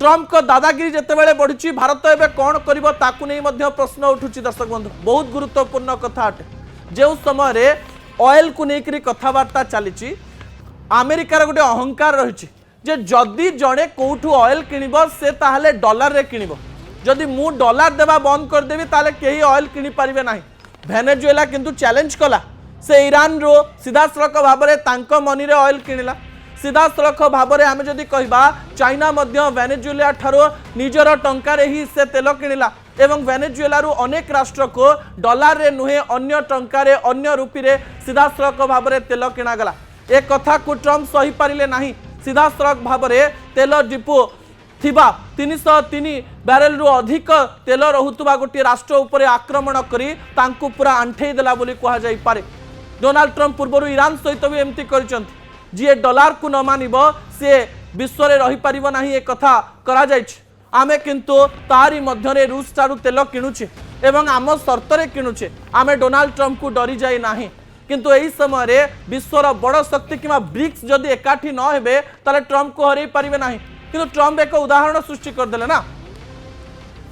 Trump को दादागिरी जितेबाला बढ़ी भारत एवं कौन कर प्रश्न उठू दर्शक बंधु बहुत गुरुत्वपूर्ण कथा अटे जो समय ऑयल को लेकर कथबार्ता चली अमेरिकार गोटे अहंकार रही जदि जड़े कौटू ऑयल किणव से ताहले डॉलर रे किणव जदि मु डॉलर देवा बंद करदेवी ताले कहीं ऑयल किनी पारिबे नाही। वेनेजुएला किंतु चैलेंज कला से ईरान रो सीधा सड़क भाव में तांको मनी रे ऑयल किनिला सीधा सड़क भाव में आम जदि कहबा चाइना मध्य वेनेजुएला ठारो निजर टंकार ही से तेल किनिला एवं वेनेजुएला रू अनेक राष्ट्र को डॉलर रे नुहे अन्य टंकार अन्य रूपी रे सीधा सड़क भाव में तेल किणागला। एक कथा को ट्रम्प सही पारिले नाही। सीधा सड़क भाव में तेल डिपो थिबा 303 बैरेल रु अधिक तेल रहुतुबा गोटे राष्ट्र उपरे आक्रमण करी तांकु पूरा आंठेई देला बोली कहा जाई पारे। डोनाल्ड ट्रम्प पूर्व ईरान सहित भी एमती करिसंती जी डॉलर को न मानिबो से विश्व रे रही परिबो नाही। एक कथा करा जायछि आमे किंतु तारी मध्यरे रूस चारु तेल किणुछे एवं आम शर्तरे किणुछे आमे डोनाल्ड ट्रम्प को डरी जाई नाही। किंतु एही समय रे विश्वर बड़ शक्ति किमा ब्रिक्स जदि एकाठी न हेबे ताले ट्रम्प को हरई परिबे नाही। किंतु ट्रम्प एक उदाहरण सृष्टि करदेले ना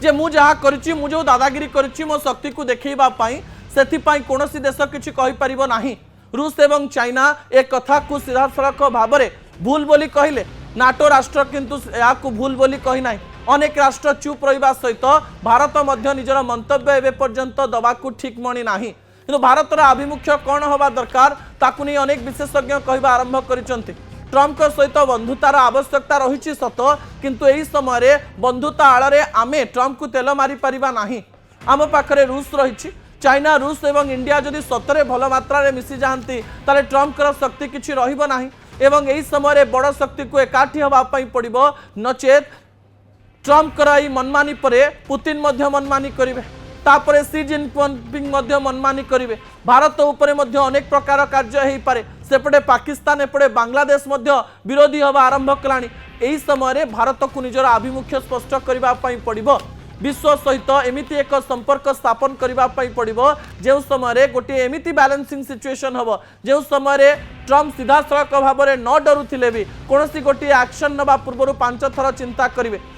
जे मु जहा करिछि मु जो दादागिरी करिछि मो शक्ति को देखैबा पई सेथिपाई कोनोसी देश किछि कहि परिबो नाही। रूस एवं चाइना एक कथा को सीधा सड़क भाव में भूल बोली कहले नाटो राष्ट्र किंतु या भूल बोली कही नाही। अनेक राष्ट्र चुप रहिबा सहित भारत मध्य निजर मंतव्य एबे पर्यंत दबाकू ठीक मणी नाही। किंतु भारतर आभिमुख्य कौन हवा दरकार ताकू नहीं अनेक विशेषज्ञ कहवा आरंभ करिसंती। ट्रम्प सहित बंधुतार आवश्यकता रही सत किंतु एही समय बंधुता आड़े आमे ट्रम्प को तेल मारी परिबा नाही। आम पाखरे रूस रही चाइना रूस एवं इंडिया जदि सतरे भल मात्रा रे मिसी जाती ताले ट्रम्प कर शक्ति किछि रहिबो नाही एवं एही समय बड़ शक्ति को एकाठी हवा पई पड़िबो नचेत ट्रम्प कर मनमानी परे पुतिन मध्य मनमानी करिवे तापरे सी जिनपिंग मध्य मनमानी करिवे भारत उपरे मध्य अनेक प्रकार कार्य हेई पारे सेपटे पाकिस्तान एपटे बांग्लादेश मध्य विरोधी हवा आरंभ कलानी। एही समय भारत को निजर आभिमुख्य स्पष्ट करबा पई पड़िबो विश्व सहित एमिति एक संपर्क स्थापन करबा पई पड़िबो जे समय गोटे एमिति बैलेंसिंग सिचुएशन हबो जे समय ट्रम्प सीधा सड़क भाव में न डरुथिले भी कोनोसी गोटे एक्शन नबा पूर्व 5 थर चिंता करिवे।